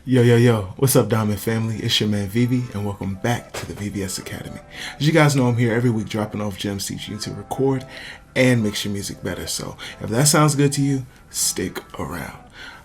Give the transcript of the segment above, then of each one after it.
Yo, what's up, Diamond family? It's your man Vivi, and welcome back to the VVS Academy. As you guys know, I'm here every week dropping off gems teaching you to record and mix your music better. So if that sounds good to you, stick around.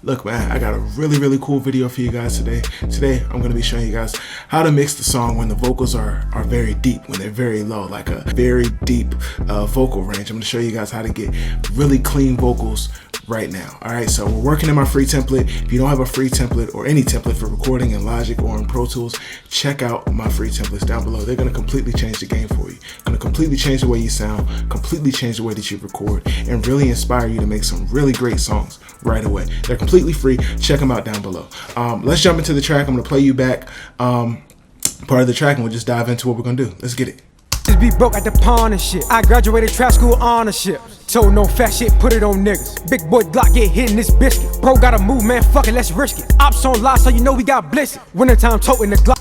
Look, man, I got a really cool video for you guys today. Today, I'm going to be showing you guys how to mix the song when the vocals are very deep, when they're very low, like a very deep vocal range. I'm going to show you guys how to get really clean vocals right now. Alright, so we're working in my free template. If you don't have a free template or any template for recording in Logic or in Pro Tools, check out my free templates down below. They're going to completely change the game for you. Going to completely change the way you sound, completely change the way that you record, and really inspire you to make some really great songs right away. They're completely free. Check them out down below. Let's jump into the track. I'm going to play you back part of the track and we'll just dive into what we're going to do. Let's get it. Just be broke at the pawn and shit. I graduated trap school honorship. Told no fat shit, put it on niggas. Big boy Glock get hit in this biscuit. Bro gotta move, man, fuck it, let's risk it. Ops on live, so you know we got blitzed. Wintertime toting the Glock.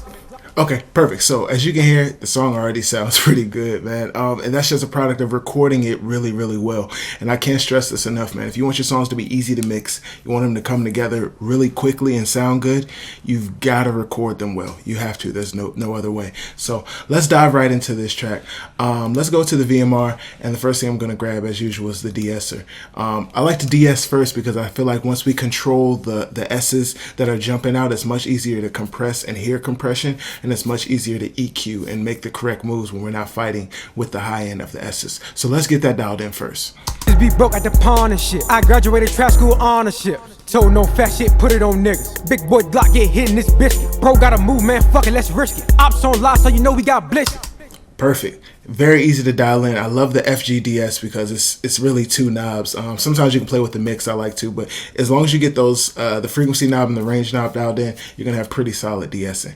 Okay, perfect. So as you can hear, the song already sounds pretty good, man. And that's just a product of recording it really well. And I can't stress this enough, man. If you want your songs to be easy to mix, you want them to come together really quickly and sound good, you've got to record them well. You have to. There's no other way. So let's dive right into this track. Let's go to the VMR, and the first thing I'm going to grab, as usual, is the de-esser. I like to de-ess first because I feel like once we control the S's that are jumping out, it's much easier to compress and hear compression. And it's much easier to EQ and make the correct moves when we're not fighting with the high end of the S's. So let's get that dialed in first. Just be broke at the pawn and shit. I graduated trap school honorship. Told no fat shit, put it on niggas. Big boy Glock get hit in this biscuit. Bro gotta move, man, fuck it, let's risk it. Ops on live, so you know we got blitzed. Perfect. Very easy to dial in. I love the FGDS because it's really two knobs. Sometimes you can play with the mix, I like to, but as long as you get those the frequency knob and the range knob dialed in, you're gonna have pretty solid de-essing.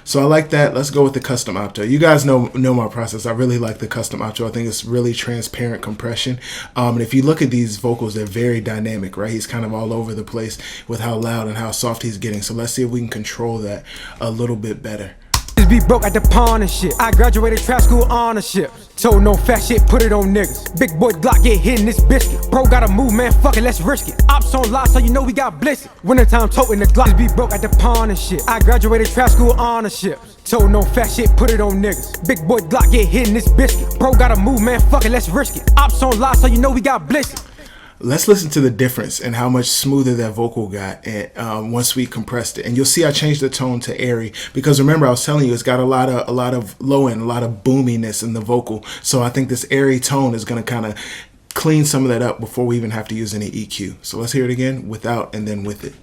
So I like that. Let's go with the custom opto. You guys know my process. I really like the custom opto. I think it's really transparent compression. And if you look at these vocals, they're very dynamic, right? He's kind of all over the place with how loud and how soft he's getting. So let's see if we can control that a little bit better. Just be broke at the pawn and shit. I graduated trap school honorship. Told no fat shit, put it on niggas. Big boy Glock get hit in this biscuit. Bro gotta move, man, fuck it, let's risk it. Ops on live, so you know we got blitzed. Wintertime toting the Glock. Just be broke at the pawn and shit. I graduated trap school honorship. Told no fat shit, put it on niggas. Big boy Glock get hit in this biscuit. Bro gotta move, man, fuck it, let's risk it. Ops on live, so you know we got blitzed. Let's listen to the difference and how much smoother that vocal got once we compressed it. And you'll see I changed the tone to airy because remember I was telling you it's got a lot of low end, a lot of boominess in the vocal. So I think this airy tone is going to kind of clean some of that up before we even have to use any EQ. So let's hear it again without and then with it.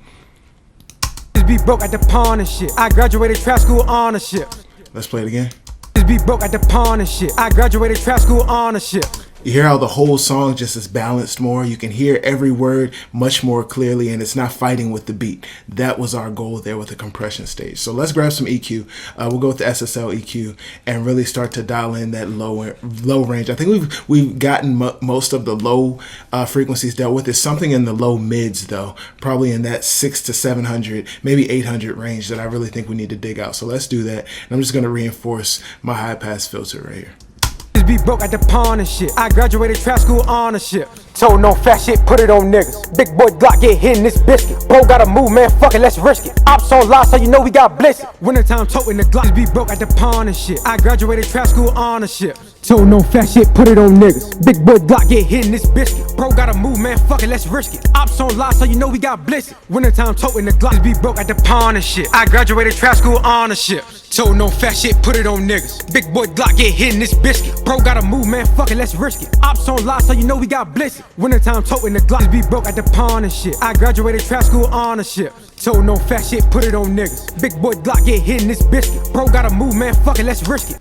Just be broke at the pawn and shit. I graduated trap school honorship. Let's play it again. Just be broke at the pawn and shit. I graduated trap school honorship. You hear how the whole song just is balanced more. You can hear every word much more clearly and it's not fighting with the beat. That was our goal there with the compression stage. So let's grab some EQ. We'll go with the SSL EQ and really start to dial in that low range. I think we've gotten most of the low frequencies dealt with. There's something in the low mids though, probably in that 600 to 700, maybe 800 range that I really think we need to dig out. So let's do that. And I'm just going to reinforce my high pass filter right here. Just be broke at the pawn and shit. I graduated trap school honorship. Told no fat shit, put it on niggas. Big boy Glock get hit in this biscuit. Bro gotta move, man, fuck it, let's risk it. Ops on live, so you know we got blitzed. Wintertime toting the Glock. Just be broke at the pawn and shit. I graduated trap school honorship. Told no fat shit, put it on niggas. Big boy Glock get hit in this biscuit. Bro gotta move, man, fuck it, let's risk it. Ops on live, so you know we got blitzed. Wintertime toting the Glock. Just be broke at the pawn and shit. I graduated trap school honorship. Told no fat shit, put it on niggas. Big boy Glock get hit in this biscuit. Bro gotta move, man, fuck it, let's risk it. Ops on live, so you know we got blitzed. Wintertime toting the Glock. Just be broke at the pawn and shit. I graduated trap school honorship. Told no fat shit, put it on niggas. Big boy Glock get hit in this biscuit. Bro gotta move, man, fuck it, let's risk it.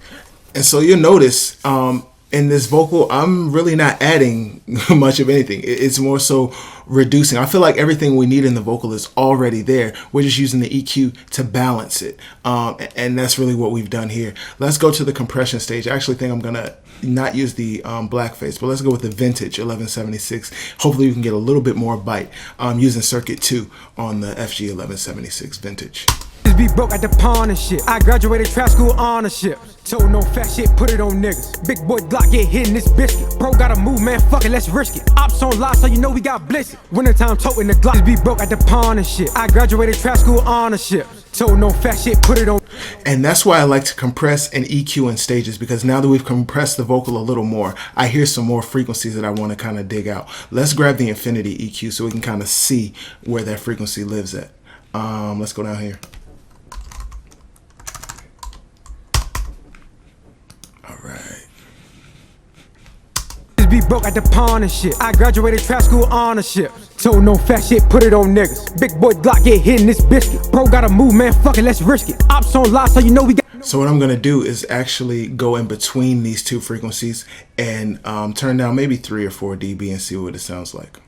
And so you'll notice in this vocal, I'm really not adding much of anything. It's more so reducing. I feel like everything we need in the vocal is already there. We're just using the EQ to balance it. And that's really what we've done here. Let's go to the compression stage. I actually think I'm going to not use the blackface, but let's go with the vintage 1176. Hopefully we can get a little bit more bite using circuit 2 on the FG 1176 vintage. Just Be broke at the pawn and shit. I graduated trap school ownership. Told no fat shit, put it on niggas. Big boy Glock get hit in this biscuit. Bro gotta move, man, fuck it, let's risk it. Ops on lock, so you know we got blitzed. Wintertime toting the Glock. Be broke at the pawn and shit. I graduated trap school ownership. Told no fat shit, put it on. And that's why I like to compress and EQ in stages, because now that we've compressed the vocal a little more, I hear some more frequencies that I want to kind of dig out. Let's grab the infinity EQ so we can kind of see where that frequency lives at. Let's go down here. All right. Be broke at the pawn and shit. I graduated trap school ownership. Told no fat shit, put it on niggas. Big boy Glock get hit in this biscuit. Bro gotta move, man, fuck it, let's risk it. Ops on lock, so you know we got. So what I'm gonna do is actually go in between these two frequencies and turn down maybe 3 or 4 dB and see what it sounds like.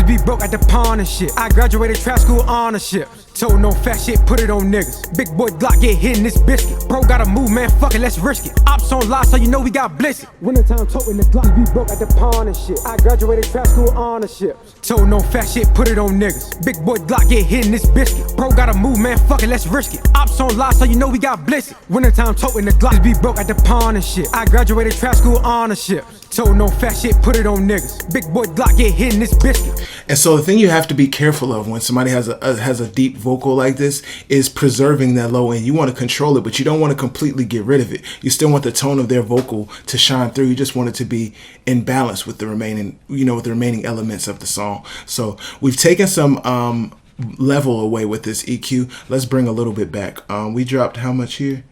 Be broke at the pawn and shit. I graduated trap school ownership. Told no fat shit, put it on niggas. Big boy Glock get hit in this biscuit. Bro gotta move, man, fuck it, let's risk it. Ops on lock, so you know we got blitzed. Wintertime toting the Glock. Be broke at the pawn and shit. I graduated trap school ownership. Told no fat shit, put it on niggas. Big boy Glock get hit in this biscuit. Bro gotta move, man, fuck it, let's risk it. Ops on lock, so you know we got blitzed. Wintertime toting the Glock. Be broke at the pawn and shit. I graduated trap school ownership. Told no fat shit, put it on niggas. Big boy Glock get hit in this biscuit. And so the thing you have to be careful of when somebody has a deep vocal like this is preserving that low end. You want to control it, but you don't want to completely get rid of it. You still want the tone of their vocal to shine through. You just want it to be in balance with the remaining, with the remaining elements of the song. So we've taken some level away with this EQ. Let's bring a little bit back. We dropped how much here?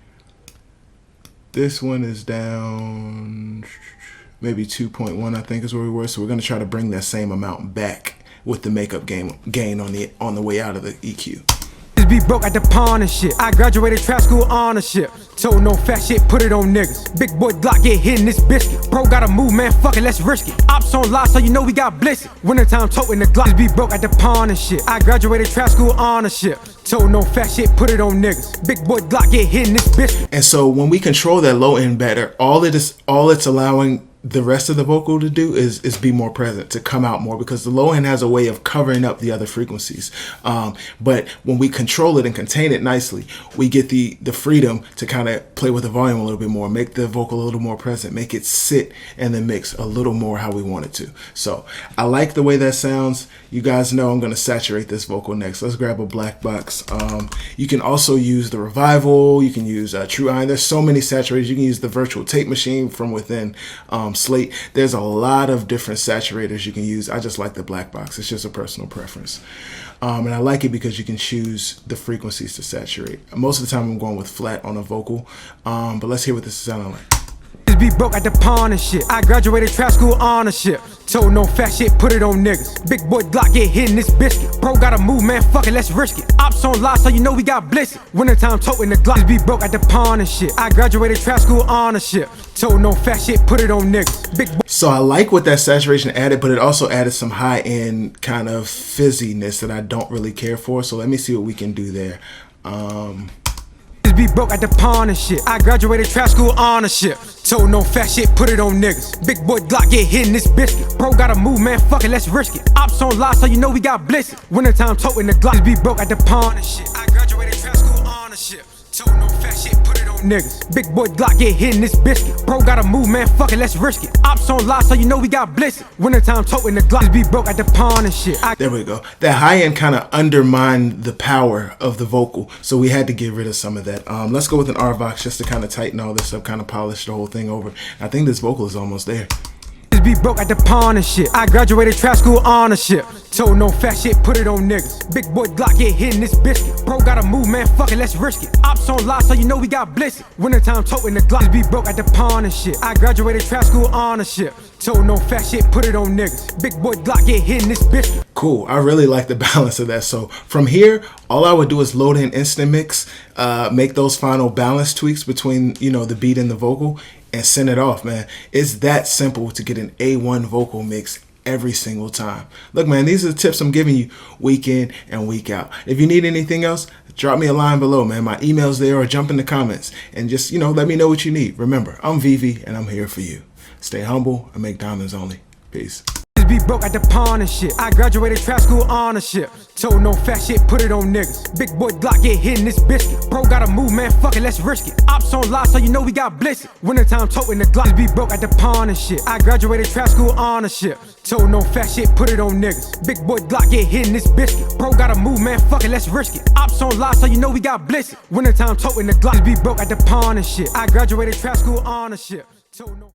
This one is down maybe 2.1, I think is where we were. So we're going to try to bring that same amount back with the makeup gain on the way out of the EQ. Be broke at the pawn and shit. I graduated trap school ownership. Told no fat shit, put it on niggas. Big boy Glock get hit in this biscuit. Bro gotta move, man, fuck it, let's risk it. Ops on lock, so you know we got blitzed. Wintertime toting the Glock. Be broke at the pawn and shit. I graduated trap school ownership. Told no fat shit, put it on niggas. Big boy Glock get hit in this biscuit. And so when we control that low end better, all it's allowing the rest of the vocal to do is be more present, to come out more, because the low end has a way of covering up the other frequencies. But when we control it and contain it nicely, we get the freedom to kind of play with the volume a little bit more, make the vocal a little more present, make it sit and then mix a little more how we want it to. So I like the way that sounds. You guys know I'm going to saturate this vocal next. Let's grab a black box. You can also use the Revival. You can use True Iron. There's so many saturators. You can use the virtual tape machine from within Slate. There's a lot of different saturators you can use. I just like the black box. It's just a personal preference. And I like it because you can choose the frequencies to saturate. Most of the time I'm going with flat on a vocal. But let's hear what this is sounding like. Be broke at the pawn and shit. I graduated trap school ownership. Told no fat shit, put it on niggas. Big boy Glock get hit in this biscuit. Bro gotta move, man, fuck it, let's risk it. Ops on lock, so you know we got blitzed. Wintertime toting the Glock. Be broke at the pawn and shit. I graduated trap school ownership. Told no fat shit, put it on niggas. Big boy. So I like what that saturation added, but it also added some high end kind of fizziness that I don't really care for. So let me see what we can do there. Be broke at the pawn and shit. I graduated trap school ownership. Told no fat shit, put it on niggas. Big boy Glock get hit in this biscuit. Bro gotta move, man, fuck it, let's risk it. Ops on lock, so you know we got blitzed. Wintertime toting the Glock. Be broke at the pawn and shit. I graduated trap school ownership. Told no fat shit, put it on niggas. Big boy Glock get hit in this biscuit. Bro gotta move, man, fuck it, let's risk it. Ops on lock, so you know we got blitzed. Wintertime toting the Glock. Be broke at the pawn and shit. There we go. That high end kind of undermined the power of the vocal, so we had to get rid of some of that. Let's go with an RVox just to kind of tighten all this up, kind of polish the whole thing over. I think this vocal is almost there. Be broke at the pawn and shit. I graduated trap school ownership. Told no fat shit, put it on niggas. Big boy Glock get hit in this biscuit. Bro gotta move, man, fuck it, let's risk it. Ops on lock, so you know we got blitzed. Wintertime toting the Glock. Be broke at the pawn and shit. I graduated trap school ownership. Told no fat shit, put it on niggas. Big boy Glock get hit in this biscuit. Cool. I really like the balance of that. So from here, all I would do is load in Instant Mix, make those final balance tweaks between, the beat and the vocal, and send it off, man. It's that simple to get an A1 vocal mix every single time. Look, man, these are the tips I'm giving you week in and week out. If you need anything else, drop me a line below, man. My email's there, or jump in the comments and just, let me know what you need. Remember, I'm Vivi and I'm here for you. Stay humble and make diamonds only. Peace. be broke at the pawn and shit. I graduated trap school ownership. Told no fat shit, put it on niggas. Big boy Glock get hit in this biscuit. Bro gotta move, man, fuck it, let's risk it. Ops on live, so you know we got blitzed. Wintertime toting the Glock, be broke at the pawn and shit. I graduated trap school ownership. Told no fat shit, put it on niggas. Big boy Glock get hit in this biscuit. Bro gotta move, man, fuck it, let's risk it. Ops on live, so you know we got blitzed. Wintertime toting the Glock, be broke at the pawn and shit. I graduated trap school ownership. Told no